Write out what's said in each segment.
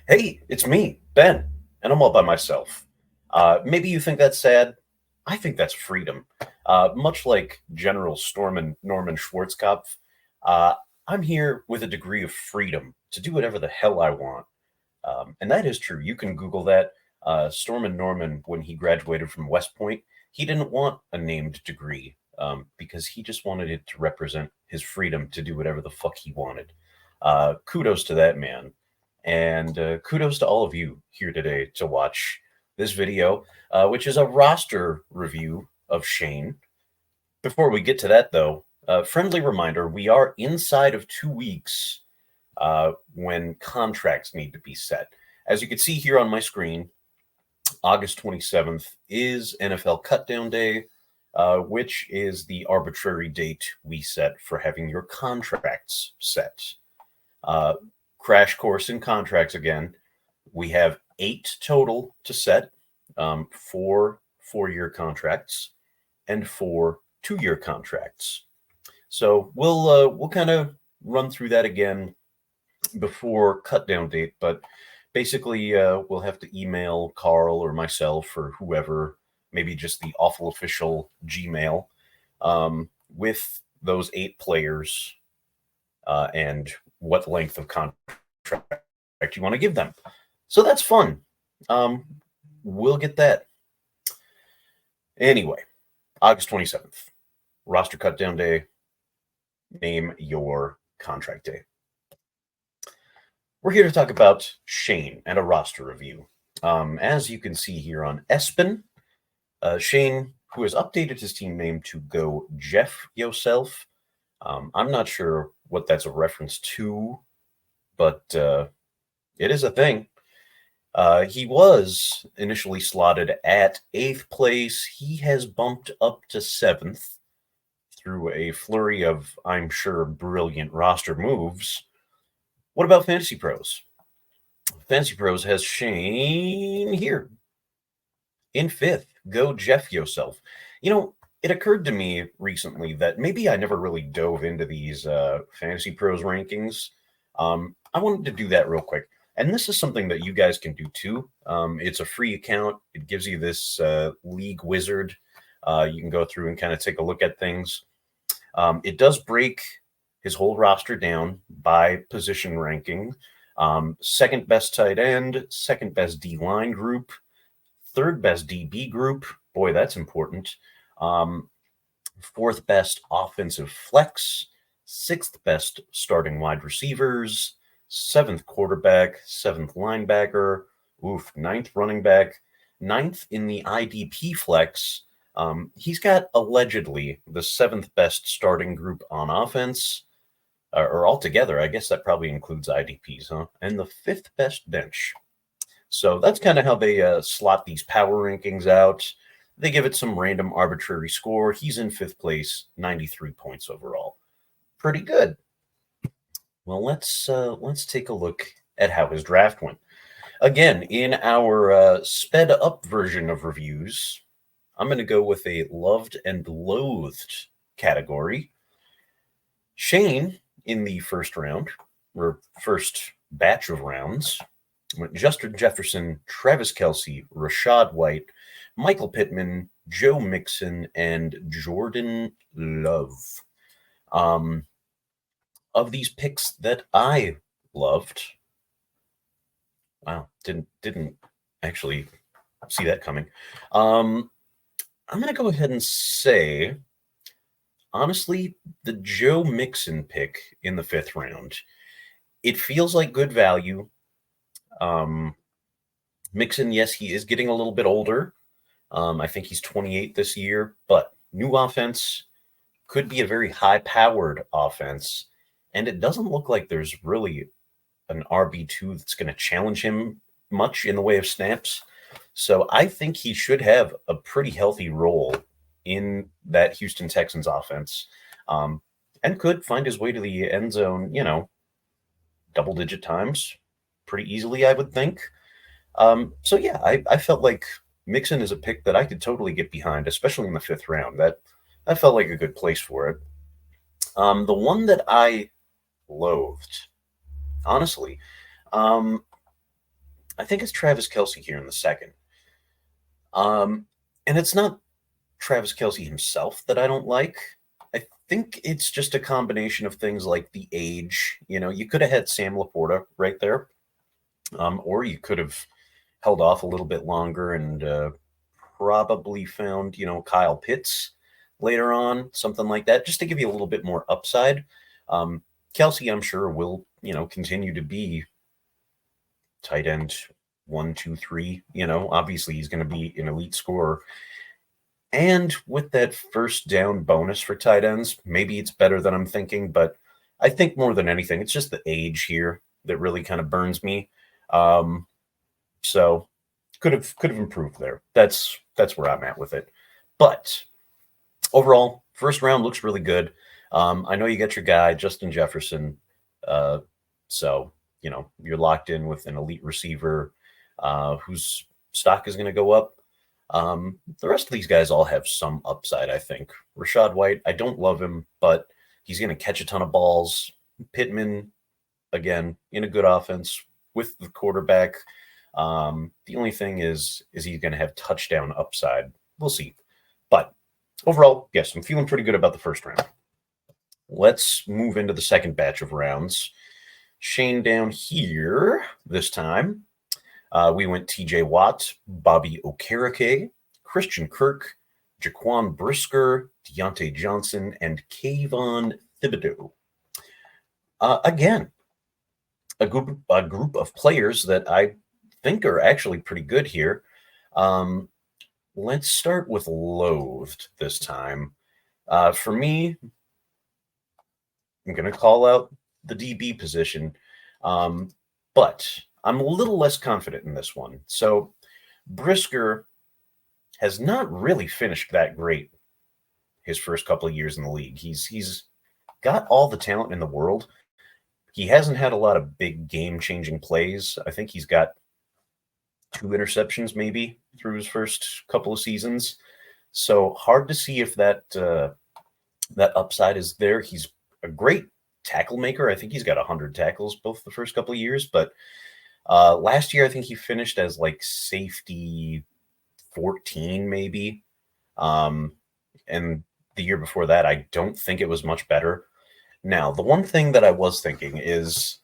Hey, it's me, Ben, and I'm all by myself. Maybe you think that's sad. I think that's freedom. Much like General Stormin Norman Schwarzkopf, uh, I'm here with a degree of freedom to do whatever the hell I want. And that is true. You can Google that. Stormin Norman, when he graduated from West Point, he didn't want a named degree because he just wanted it to represent his freedom to do whatever the fuck he wanted. Kudos to that man. And kudos to all of you here today to watch this video, which is a roster review of Shane. Before we get to that, though, friendly reminder we are inside of 2 weeks when contracts need to be set. As you can see here on my screen, August 27th is NFL Cutdown Day, which is the arbitrary date we set for having your contracts set. Crash course in contracts again. We have 8 total to set, 4 4-year contracts and 4 2-year contracts. So we'll kind of run through that again before cut down date, but basically we'll have to email Carl or myself or whoever, maybe just the awful official Gmail, with those 8 players and what length of contract you want to give them. So that's fun. We'll get that. Anyway, August 27th, roster cut down day. Name your contract day. We're here to talk about Shane and a roster review. As you can see here on Espen, Shane, who has updated his team name to go Jeff Yourself. I'm not sure what that's a reference to, but it is a thing. He was initially slotted at 8th place. He has bumped up to 7th through a flurry of, I'm sure, brilliant roster moves. What about Fantasy Pros? Fantasy Pros has Shane here in 5th. Go Jeff Yourself. You know, it occurred to me recently that maybe I never really dove into these Fantasy Pros rankings. I wanted to do that real quick. And this is something that you guys can do too. It's a free account. It gives you this league wizard. You can go through and kind of take a look at things. It does break his whole roster down by position ranking. Second best tight end, second best D-line group, third best DB group. Boy, that's important. Fourth best offensive flex, sixth best starting wide receivers, seventh quarterback, seventh linebacker, ninth running back, ninth in the IDP flex. He's got allegedly the seventh best starting group on offense, or altogether. I guess that probably includes IDPs, huh? And the fifth best bench. So that's kind of how they slot these power rankings out. They give it some random arbitrary score. He's in 5th place, 93 points overall. Pretty good. Well, let's take a look at how his draft went. Again, in our sped up version of reviews, I'm going to go with a loved and loathed category. Shane, in the first round, or first batch of rounds, went Justin Jefferson, Travis Kelce, Rashad White, Michael Pittman, Joe Mixon, and Jordan Love. Of these picks that I loved, wow, didn't actually see that coming. I'm going to go ahead and say, honestly, the Joe Mixon pick in the 5th round, it feels like good value. Mixon, yes, he is getting a little bit older. I think he's 28 this year, but new offense, could be a very high-powered offense, and it doesn't look like there's really an RB2 that's going to challenge him much in the way of snaps. So I think he should have a pretty healthy role in that Houston Texans offense, and could find his way to the end zone, double-digit times pretty easily, I would think. So yeah, I felt like Mixon is a pick that I could totally get behind, especially in the 5th round. That felt like a good place for it. The one that I loathed, honestly, I think it's Travis Kelce here in the second. Um, and it's not Travis Kelce himself that I don't like. I think it's just a combination of things like the age. You could have had Sam Laporta right there, or you could have held off a little bit longer and probably found, Kyle Pitts later on, something like that, just to give you a little bit more upside. Um, Kelsey, I'm sure, will, continue to be tight end 1, 2, 3. Obviously he's going to be an elite scorer. And with that first down bonus for tight ends, maybe it's better than I'm thinking, but I think more than anything, it's just the age here that really kind of burns me. So could have improved there. That's where I'm at with it. But overall, first round looks really good. I know you got your guy Justin Jefferson, so you're locked in with an elite receiver whose stock is going to go up. The rest of these guys all have some upside, I think. Rashad White, I don't love him, but he's going to catch a ton of balls. Pittman, again, in a good offense with the quarterback. The only thing is he's going to have touchdown upside. We'll see. But overall, yes, I'm feeling pretty good about the first round. Let's move into the second batch of rounds. Shane down here this time. We went TJ Watt, Bobby Okereke, Christian Kirk, Jaquan Brisker, Deontay Johnson, and Kayvon Thibodeau. Again, a group of players that I think are actually pretty good here. Let's start with loathed this time. For me, I'm going to call out the DB position, but I'm a little less confident in this one. So Brisker has not really finished that great his first couple of years in the league. He's got all the talent in the world. He hasn't had a lot of big game-changing plays. I think he's got 2 interceptions maybe through his first couple of seasons. So hard to see if that upside is there. He's a great tackle maker. I think he's got 100 tackles both the first couple of years. But last year, I think he finished as like safety 14 maybe. And the year before that, I don't think it was much better. Now, the one thing that I was thinking is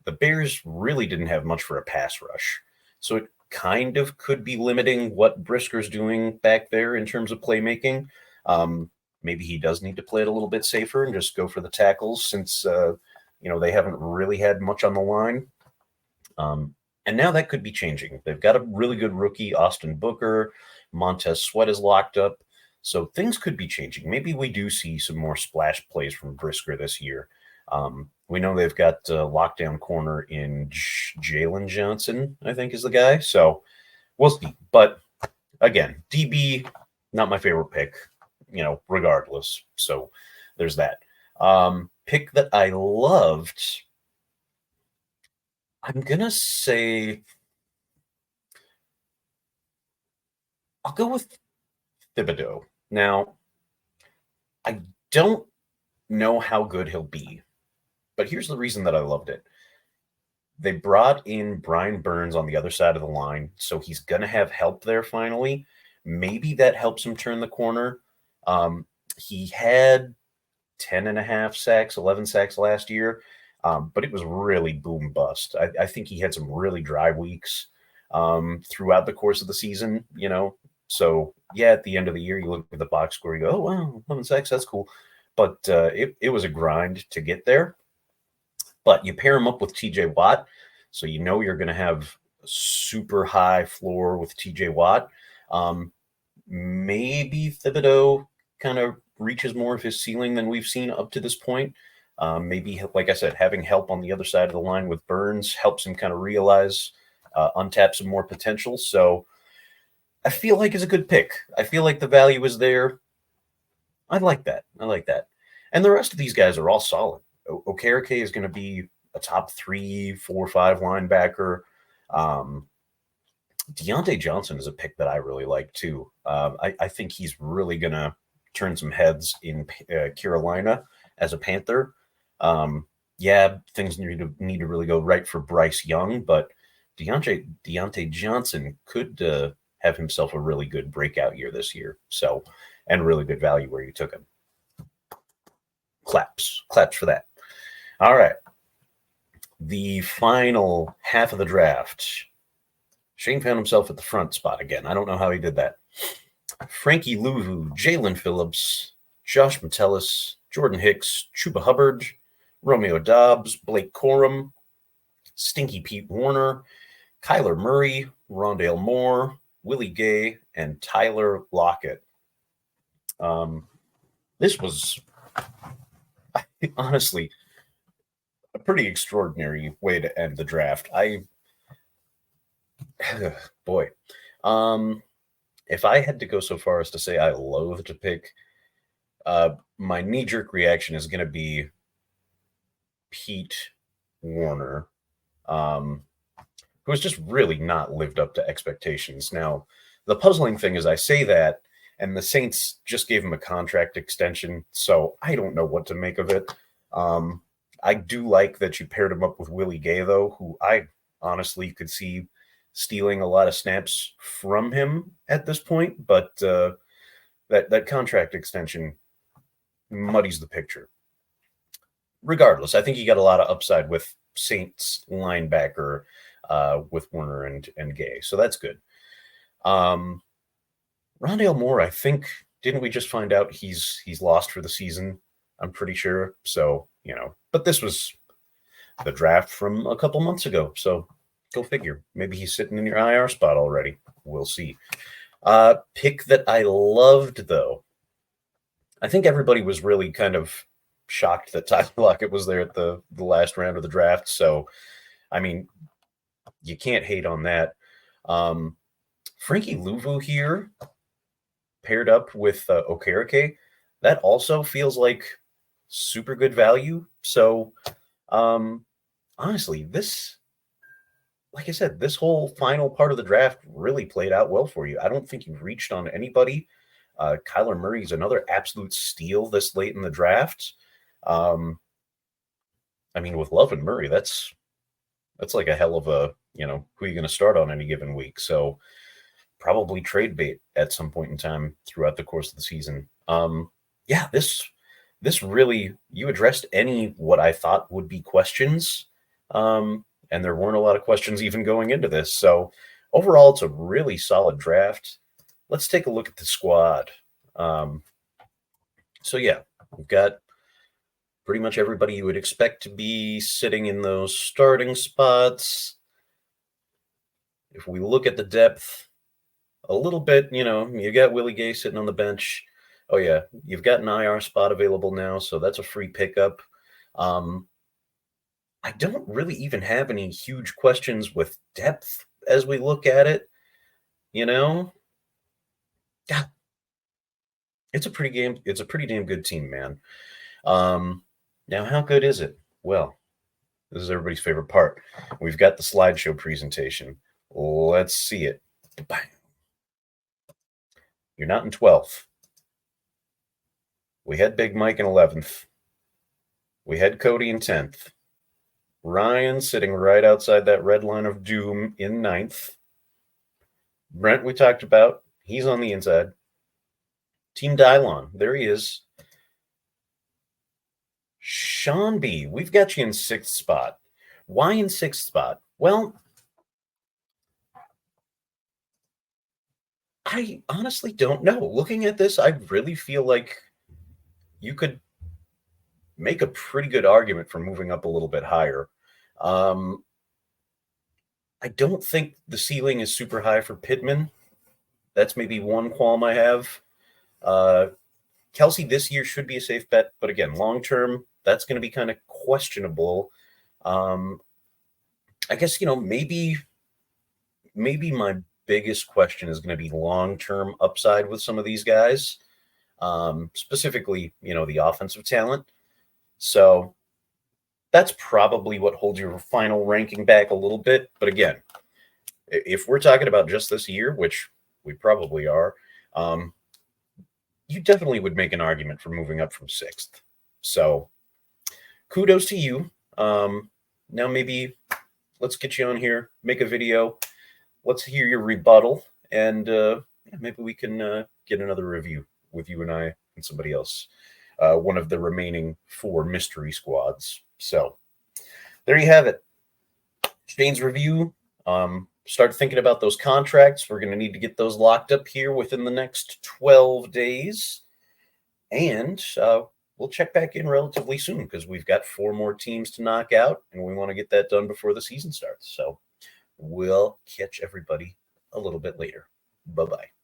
the Bears really didn't have much for a pass rush. So it kind of could be limiting what Brisker's doing back there in terms of playmaking. Maybe he does need to play it a little bit safer and just go for the tackles since, they haven't really had much on the line. And now that could be changing. They've got a really good rookie, Austin Booker. Montez Sweat is locked up. So things could be changing. Maybe we do see some more splash plays from Brisker this year. We know they've got lockdown corner in Jalen Johnson, I think is the guy. So we'll see. But again, DB, not my favorite pick, regardless. So there's that. Pick that I loved, I'm going to say I'll go with Thibodeau. Now, I don't know how good he'll be, but here's the reason that I loved it. They brought in Brian Burns on the other side of the line, so he's going to have help there finally. Maybe that helps him turn the corner. He had 10.5 sacks, 11 sacks last year, but it was really boom bust. I think he had some really dry weeks throughout the course of the season, So, yeah, at the end of the year, you look at the box score, you go, oh, wow, 11 sacks, that's cool. But it was a grind to get there. But you pair him up with TJ Watt, so you're going to have a super high floor with TJ Watt. Maybe Thibodeau kind of reaches more of his ceiling than we've seen up to this point. Maybe, like I said, having help on the other side of the line with Burns helps him kind of realize, untap some more potential. So I feel like it's a good pick. I feel like the value is there. I like that. And the rest of these guys are all solid. Okereke is going to be a top 3, 4, 5 linebacker. Deontay Johnson is a pick that I really like too. I think he's really going to turn some heads in Carolina as a Panther. Things need to really go right for Bryce Young, but Deontay Johnson could have himself a really good breakout year this year. So, and really good value where you took him. Claps for that. All right. The final half of the draft. Shane found himself at the front spot again. I don't know how he did that. Frankie Louvu, Jalen Phillips, Josh Metellus, Jordan Hicks, Chuba Hubbard, Romeo Dobbs, Blake Corum, Stinky Pete Warner, Kyler Murray, Rondale Moore, Willie Gay, and Tyler Lockett. This was honestly a pretty extraordinary way to end the draft. Boy, if I had to go so far as to say I loathe to pick, my knee-jerk reaction is going to be Pete Warner, who has just really not lived up to expectations. Now, the puzzling thing is I say that, and the Saints just gave him a contract extension, so I don't know what to make of it. I do like that you paired him up with Willie Gay, though, who I honestly could see stealing a lot of snaps from him at this point, but that contract extension muddies the picture. Regardless, I think he got a lot of upside with Saints linebacker with Warner and Gay, so that's good. Rondale Moore, I think, didn't we just find out he's lost for the season? I'm pretty sure. So, but this was the draft from a couple months ago, so go figure. Maybe he's sitting in your IR spot already. We'll see. Pick that I loved, though. I think everybody was really kind of shocked that Tyler Lockett was there at the last round of the draft. So, I mean, you can't hate on that. Frankie Louvu here, paired up with Okereke, that also feels like super good value. So, honestly, like I said, this whole final part of the draft really played out well for you. I don't think you've reached on anybody. Kyler Murray is another absolute steal this late in the draft. I mean, with Love and Murray, that's like a hell of a, who are you going to start on any given week? So probably trade bait at some point in time throughout the course of the season. Yeah, this really, you addressed what I thought would be questions. And there weren't a lot of questions even going into this. So overall, it's a really solid draft. Let's take a look at the squad. So yeah, we've got pretty much everybody you would expect to be sitting in those starting spots. If we look at the depth a little bit, you got Willie Gay sitting on the bench. Oh yeah, you've got an IR spot available now, so that's a free pickup. I don't really even have any huge questions with depth as we look at it. Yeah, it's a pretty damn good team, man. Now, how good is it? Well, this is everybody's favorite part. We've got the slideshow presentation. Let's see it. You're not in 12th. We had Big Mike in 11th. We had Cody in 10th. Ryan sitting right outside that red line of doom in 9th. Brent, we talked about. He's on the inside. Team Dylon, there he is. Sean B., we've got you in 6th spot. Why in 6th spot? Well, I honestly don't know. Looking at this, I really feel like you could make a pretty good argument for moving up a little bit higher. I don't think the ceiling is super high for Pittman. That's maybe one qualm I have. Kelsey this year should be a safe bet, but again, long term, that's going to be kind of questionable. I guess, maybe my biggest question is going to be long term upside with some of these guys, specifically, the offensive talent. So that's probably what holds your final ranking back a little bit. But again, if we're talking about just this year, which we probably are, you definitely would make an argument for moving up from 6th. So kudos to you. Now maybe let's get you on here, make a video. Let's hear your rebuttal, and maybe we can get another review with you and I and somebody else, one of the remaining 4 mystery squads. So there you have it. Shane's review. Start thinking about those contracts. We're going to need to get those locked up here within the next 12 days. And we'll check back in relatively soon because we've got 4 more teams to knock out, and we want to get that done before the season starts. So we'll catch everybody a little bit later. Bye-bye.